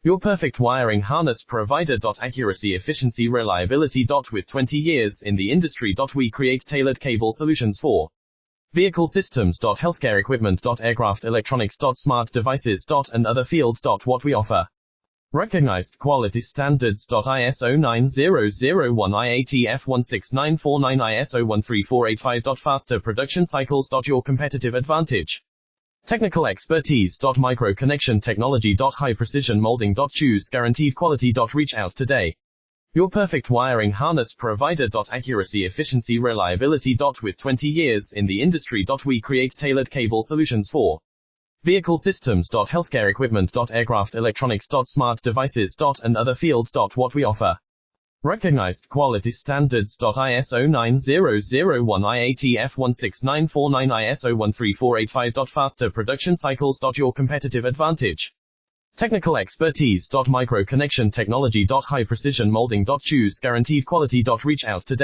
Your perfect wiring harness provider. Accuracy, efficiency, reliability. With 20 years in the industry. We create tailored cable solutions for vehicle systems. Healthcare equipment. Aircraft electronics. Smart devices. And other fields. What we offer. Recognized quality standards. ISO 9001 IATF 16949 ISO 13485. Faster production cycles. Your competitive advantage. Technical expertise. Micro connection technology. High precision molding. Choose guaranteed quality. Reach out today. Your perfect wiring harness provider. Accuracy, efficiency, reliability. With 20 years in the industry. We create tailored cable solutions for vehicle systems. Healthcare equipment. Aircraft electronics. Smart devices. And other fields. What we offer. Recognized quality standards. ISO 9001 IATF 16949 ISO 13485. Faster production cycles. Your competitive advantage. Technical expertise. Micro connection technology. High precision molding. Choose guaranteed quality. Reach out today.